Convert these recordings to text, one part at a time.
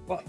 What?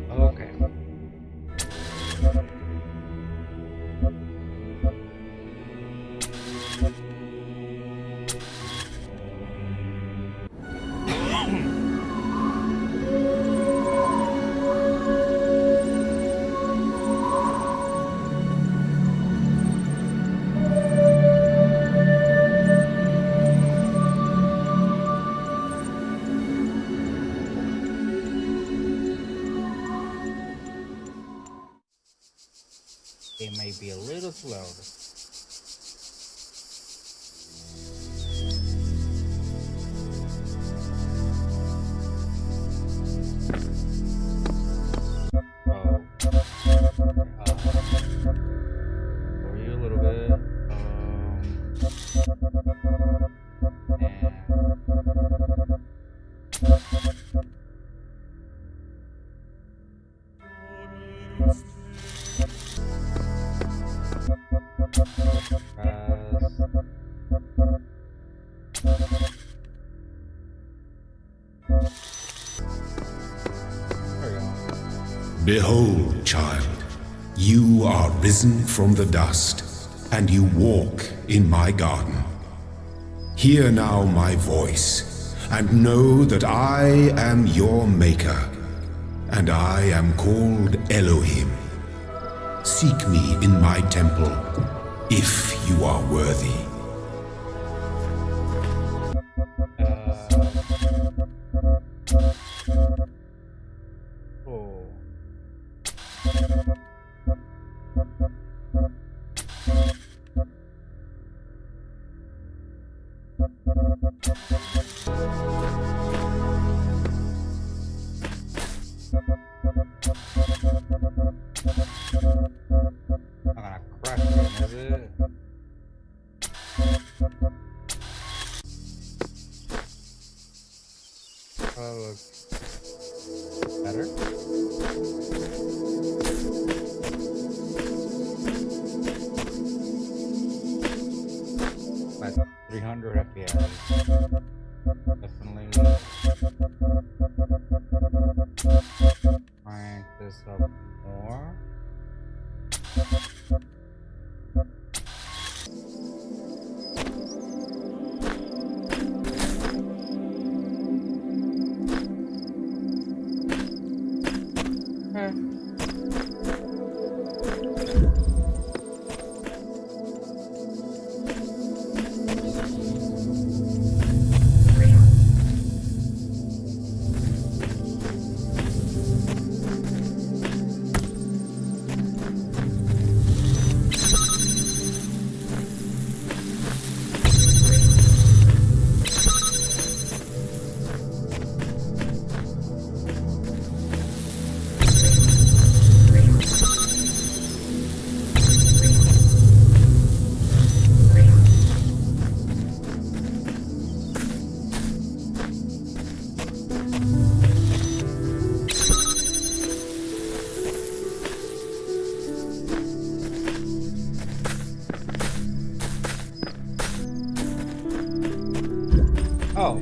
Okay. It may be a little slow. Oh. For you a little bit. Behold, child, you are risen from the dust, and you walk in my garden. Hear now my voice, and know that I am your maker, and I am called Elohim. Seek me in my temple, if you are worthy. Crank this up more. Oh.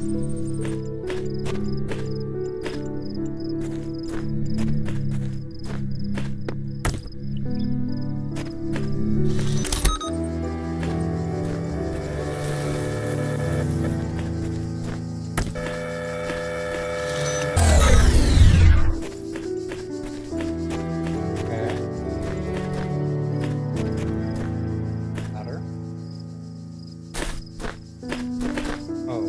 Okay. Ladder. Oh.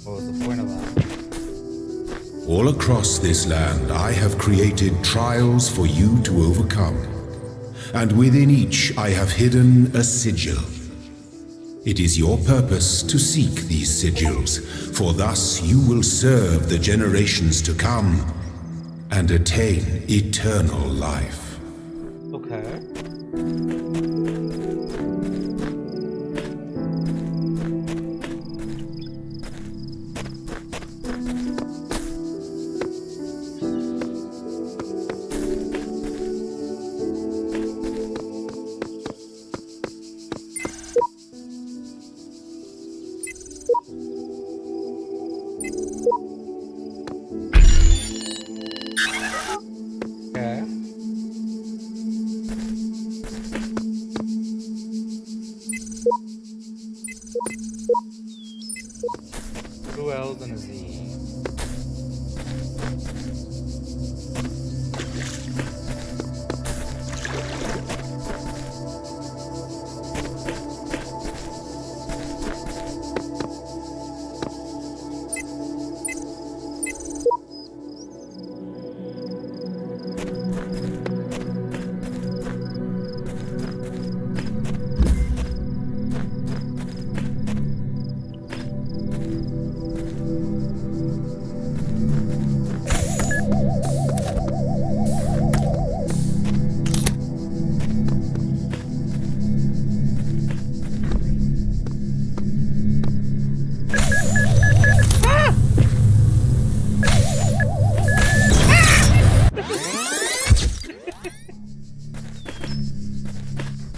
What was the point of that? All across this land, I have created trials for you to overcome. And within each, I have hidden a sigil. It is your purpose to seek these sigils, for thus you will serve the generations to come and attain eternal life. Okay. Okay. Two L's and a Z.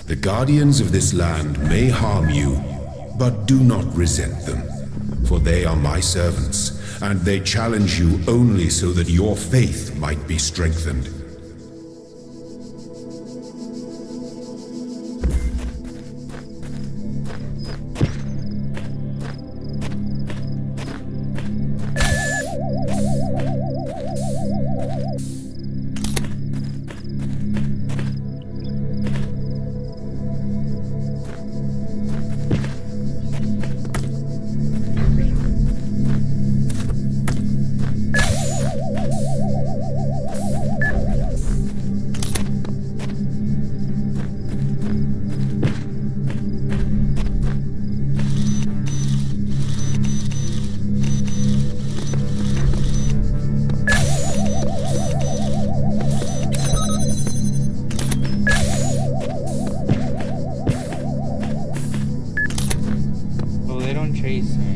The guardians of this land may harm you, but do not resent them, for they are my servants, and they challenge you only so that your faith might be strengthened. Oh, they don't chase me.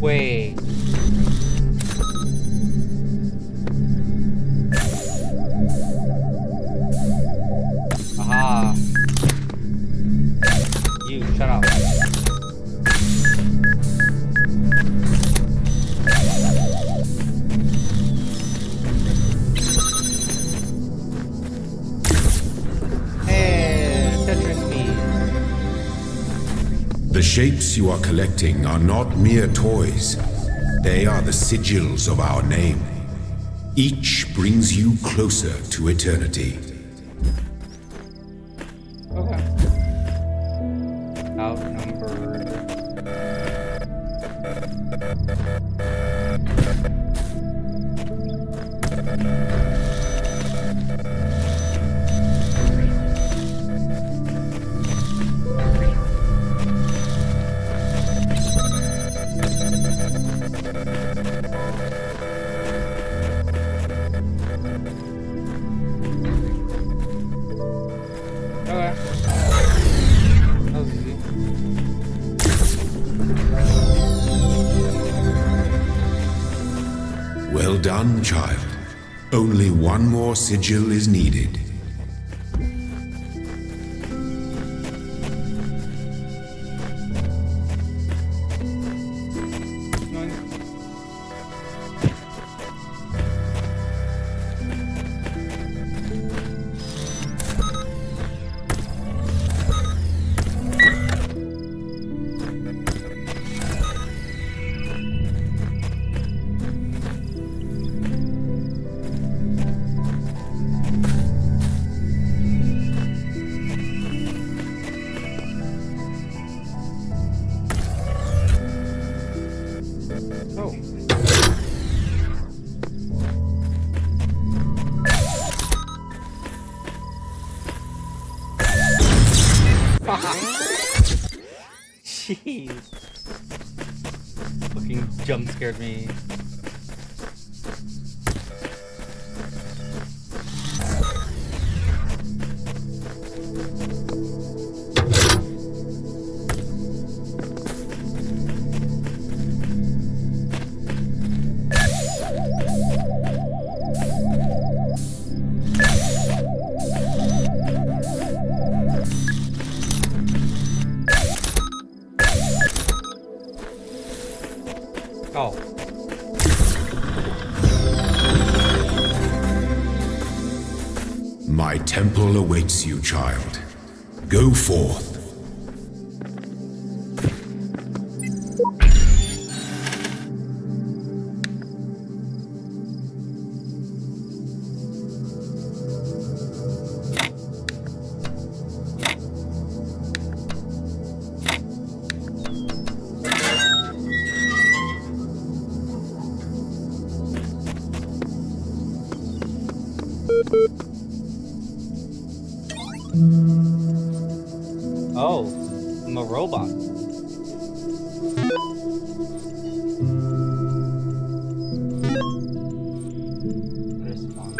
Wait. Aha. You, shut up. Hey, Tetris me. The shapes you are collecting are not mere toys. They are the sigils of our name. Each brings you closer to eternity. Okay. Outnumbered. Okay. That was easy. Well done, child. Only one more sigil is needed. Oh. Jeez. Fucking jump scared me. Oh. My temple awaits you, child. Go forth. Oh, I'm a robot. Response.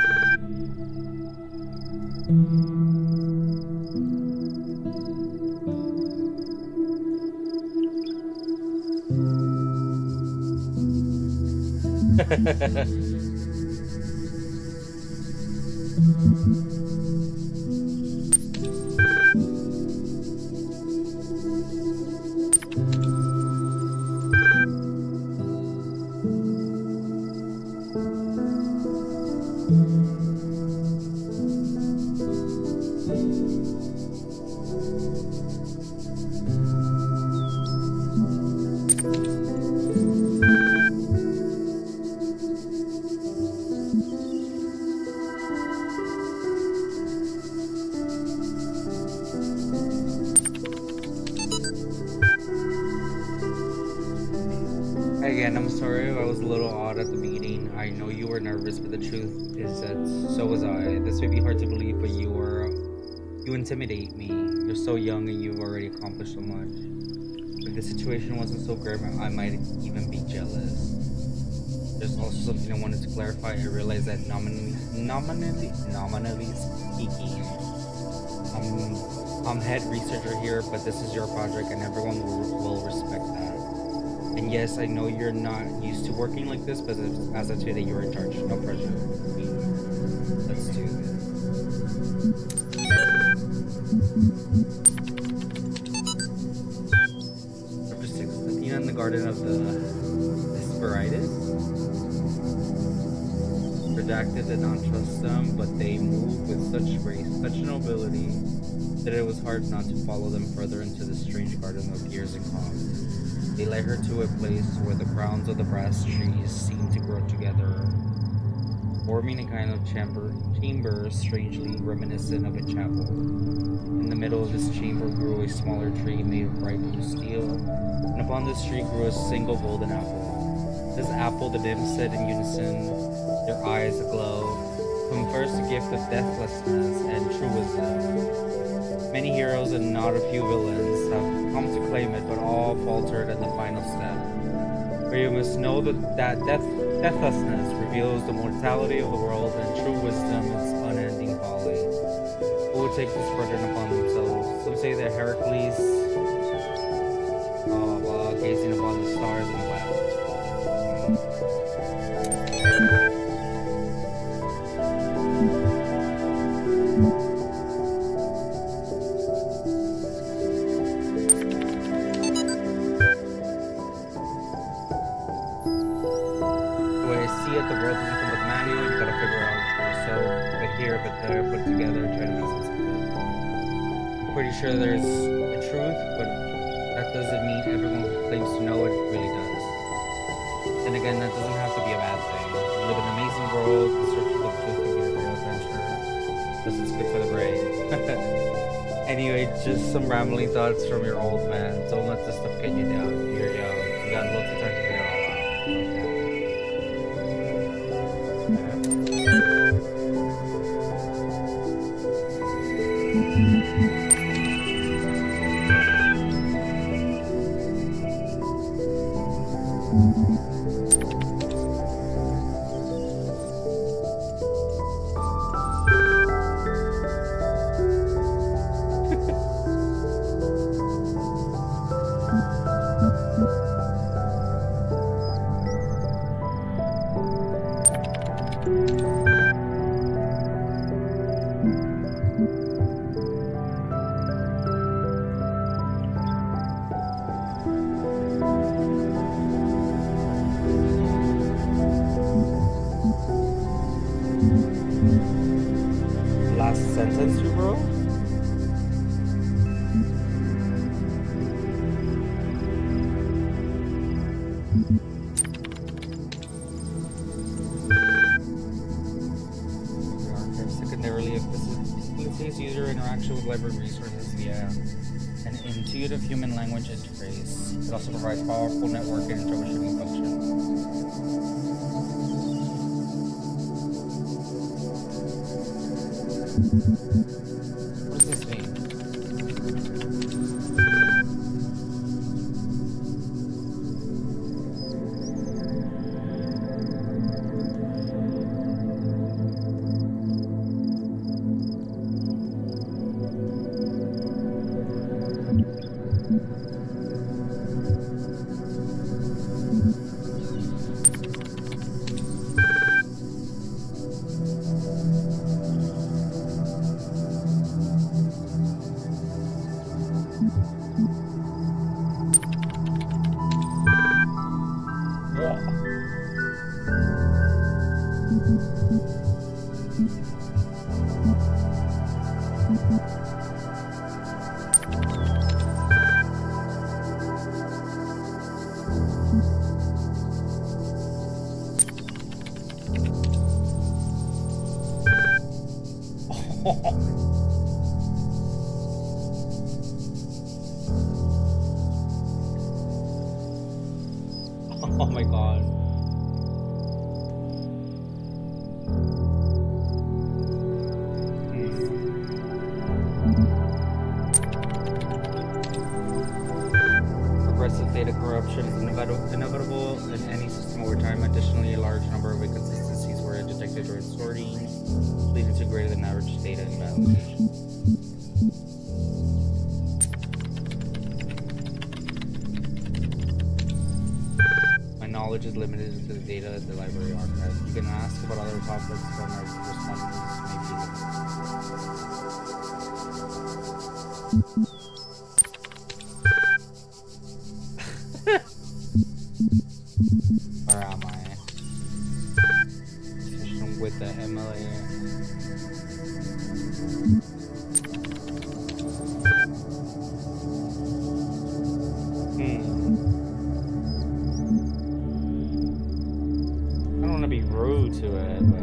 Again, I'm sorry if I was a little odd at the beginning. I know you were nervous, but the truth is that so was I. This may be hard to believe, but you intimidate me. You're so young and you've already accomplished so much. If the situation wasn't so grim, I might even be jealous. There's also something I wanted to clarify. I realized that nominally speaking, I'm head researcher here, but this is your project and everyone will respect that. And yes, I know you're not used to working like this, but as of today, you're in charge. No pressure. Let's do this. Number 6, Athena in the Garden of the Hesperides. Redacted did not trust them, but they moved with such grace, such nobility, that it was hard not to follow them further into the strange garden of years and calm. They led her to a place where the crowns of the brass trees seemed to grow together, forming a kind of chamber strangely reminiscent of a chapel. In the middle of this chamber grew a smaller tree made of bright blue steel, and upon this tree grew a single golden apple. This apple, the nymphs said in unison, their eyes aglow, confers the gift of deathlessness and true wisdom. Many heroes and not a few villains have come to claim it, but all faltered at the final step. For you must know that deathlessness reveals the mortality of the world, and true wisdom its unending folly. Who would take this burden upon themselves? Some say that Heracles, while gazing upon the stars and wept. The world doesn't come with a manual, you gotta figure out yourself, but here, but there, put together, try to make sense of it. I'm pretty sure there's a truth, but that doesn't mean everyone who claims to know it really does. And again, that doesn't have to be a bad thing. We live in an amazing world, the search for the truth can be a real adventure. This is good for the brain. Anyway, just some rambling thoughts from your old man. Don't let this stuff get you down. You're young. You got lots of time to figure it all out. Okay. Last sentence you wrote? Secondarily, if facilitates user interaction with library resources via an intuitive human language interface. It also provides powerful networking and troubleshooting functions. What does this mean? Oh my god. Progressive data corruption is inevitable in any system over time. Additionally, a large number of inconsistencies were detected during sorting, leading to greater than average data invalidation. knowledge is limited to the data at the library archive. You can ask about other topics, but my responses may be limited. Where am I? Session with the MLA. I don't want to be rude to it, but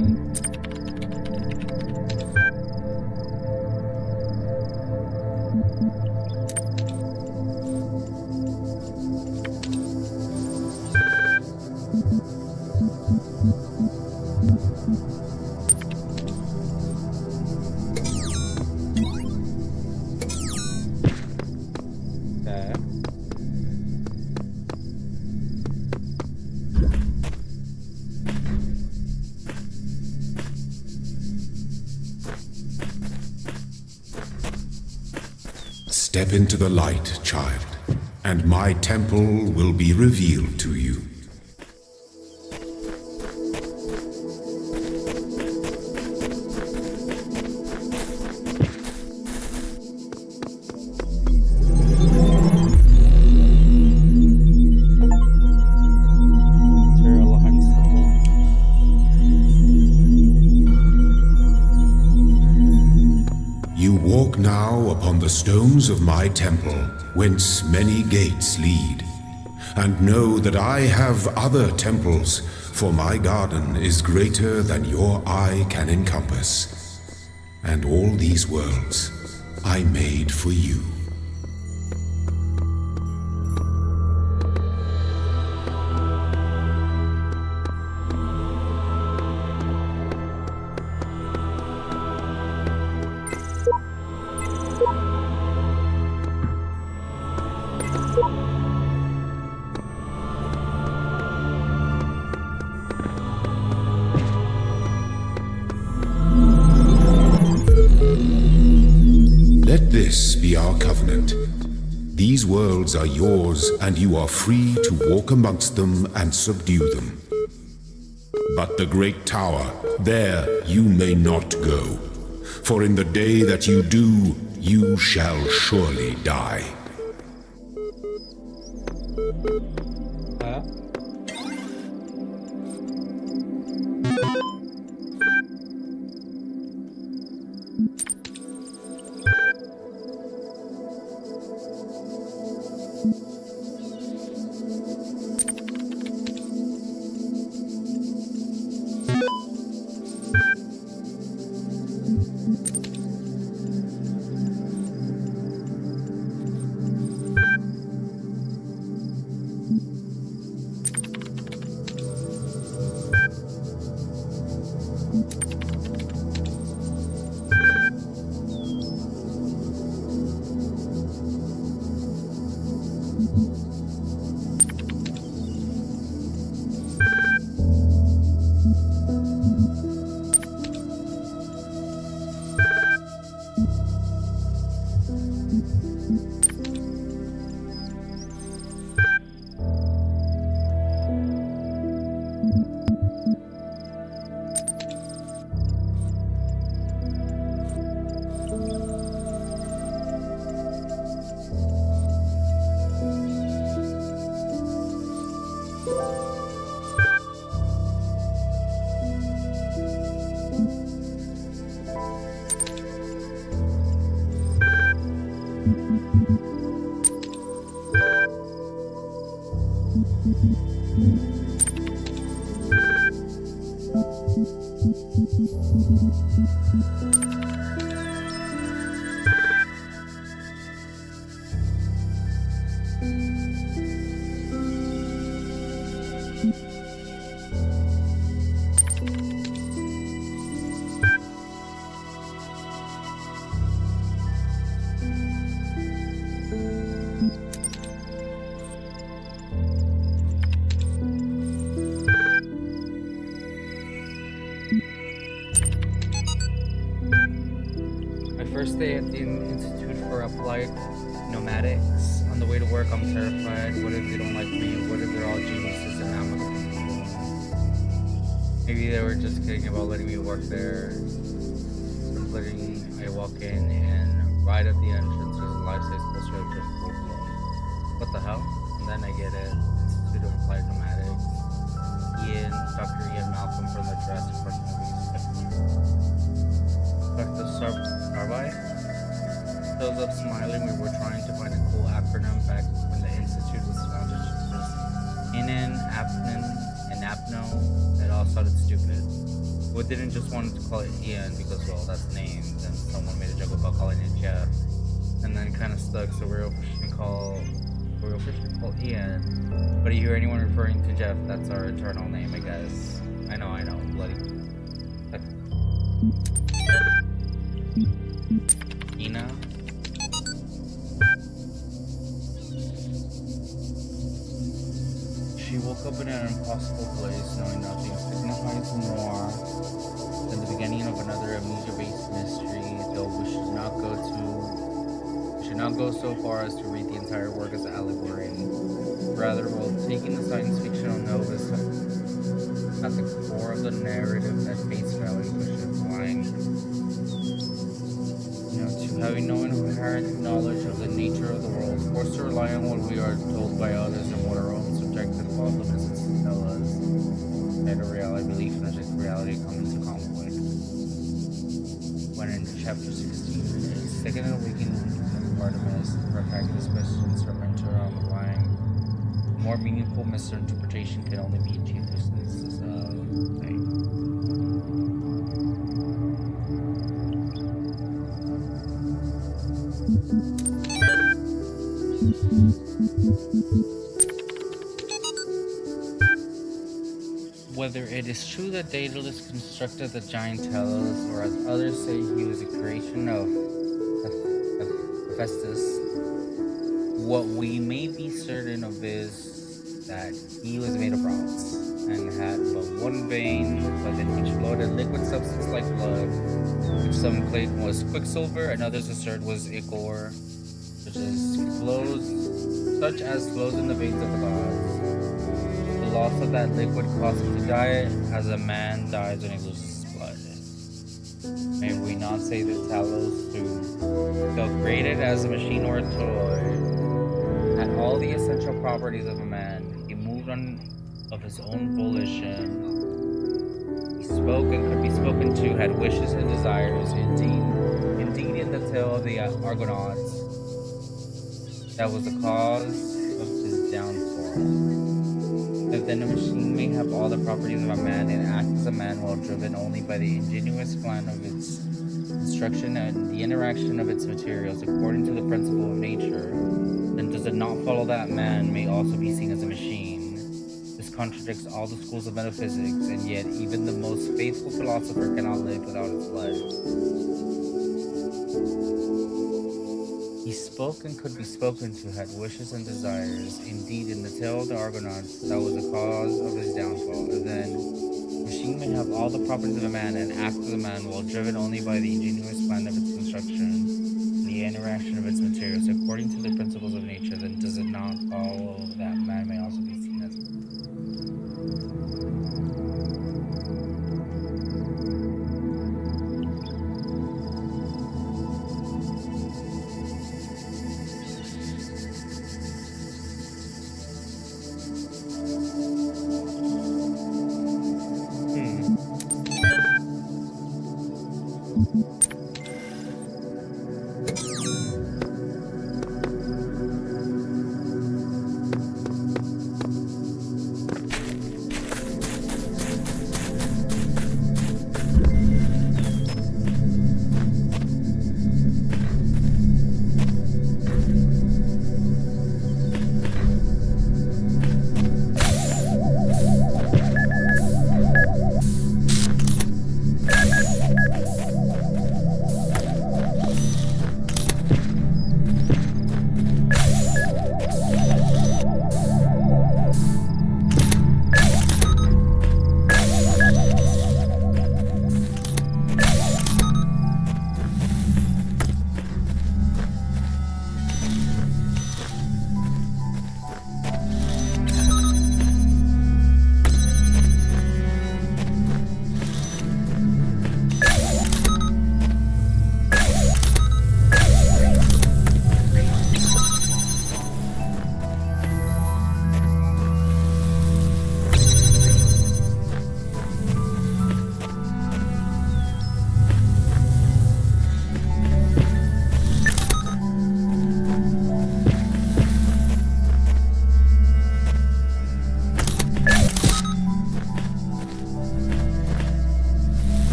Step into the light, child, and my temple will be revealed to you. Stones of my temple, whence many gates lead. And know that I have other temples, for my garden is greater than your eye can encompass. And all these worlds I made for you. Let this be our covenant. These worlds are yours, and you are free to walk amongst them and subdue them. But the great tower, there you may not go. For in the day that you do, you shall surely die. First day at the Institute for Applied Nomadics. On the way to work, I'm terrified. What if they don't like me? What if they're all geniuses and I'm Maybe they were just kidding about letting me work there. I walk in and right at the entrance there's a life-size poster of Jeff Goldblum. What the hell? And then I get it. Institute of Applied Dramatics. Dr. Ian Malcolm from the Jurassic Park movies. Dr. Sarbai shows up smiling. We were trying to find a cool acronym back when the institute was founded. Just Inan, Apnan, and Apno. It all sounded stupid. We didn't just want to call it Ian because, well, that's the name. Then someone made a joke about calling it Jeff, and then kind of stuck. So we're officially called Ian. But if you hear anyone referring to Jeff, that's our eternal name, I guess. I know, bloody. Ina. She woke up in an impossible place, knowing nothing signifies more than the beginning of another amnesia-based mystery, though we should not go so far as to read the entire work as an allegory. Rather, while taking the science fictional notice at the core of the narrative at face value, we should relying, to having no inherent knowledge of the nature of the world, forced to rely on what we are told by others and what our own subjective possibilities tell us. That a reality belief and objective reality come into conflict. When in chapter 16, a second awakening of Artemis, the practice questions her mentor on the line. More meaningful misinterpretation can only be achieved through instances of faith. Whether it is true that Daedalus constructed the giant Telos, or as others say he was a creation of Hephaestus, what we may be certain of is that he was made of bronze and had but one vein within which flowed a liquid substance like blood, which some claim was quicksilver and others assert was ichor, such as flows in the veins of the gods. The loss of that liquid caused him to die as a man dies when he loses blood. May we not say that Talos, who, though created as a machine or a toy, had all the essential properties of a man. He moved on of his own volition. He spoke and could be spoken to, had wishes and desires. Indeed, in the tale of the Argonauts, that was the cause of his downfall. If then a machine may have all the properties of a man and act as a man while driven only by the ingenious plan of its construction and the interaction of its materials according to the principle of nature, then does it not follow that man may also be seen as a machine? This contradicts all the schools of metaphysics, and yet even the most faithful philosopher cannot live without its blood. He spoke and could be spoken to, had wishes and desires. Indeed, in the tale of the Argonauts, that was the cause of his downfall. And then, the machine may have all the properties of a man and act as a man while driven only by the ingenious plan of its construction, the interaction of its materials, according to the principles of nature. Then does it not follow that man may also be seen as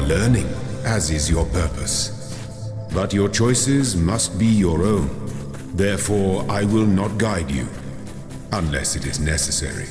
are learning, as is your purpose. But your choices must be your own. Therefore, I will not guide you, unless it is necessary.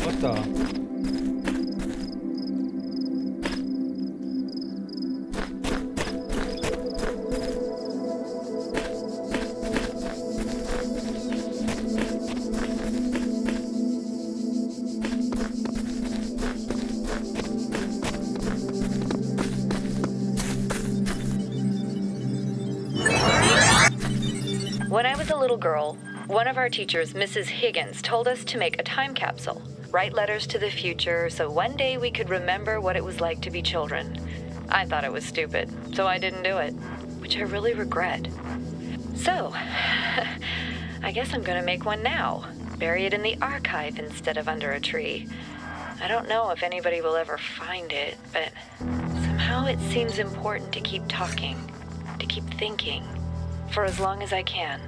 What the? When I was a little girl, one of our teachers, Mrs. Higgins, told us to make a time capsule, write letters to the future, so one day we could remember what it was like to be children. I thought it was stupid, so I didn't do it, which I really regret. So, I guess I'm gonna make one now, bury it in the archive instead of under a tree. I don't know if anybody will ever find it, but somehow it seems important to keep talking, to keep thinking, for as long as I can.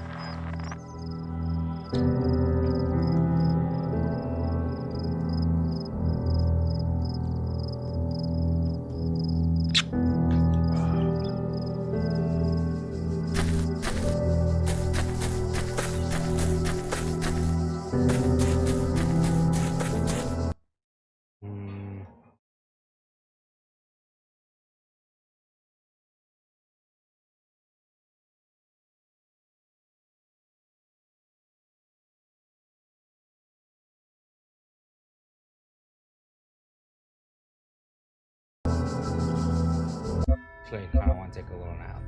Actually, I kind of want to take a little nap.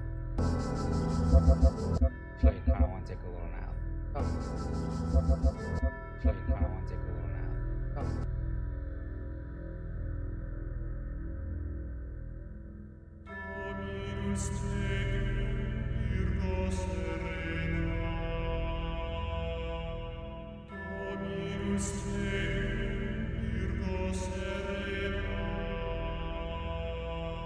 Actually, I kind of want to take a little nap. Actually, I kind of want to take a little nap. Stay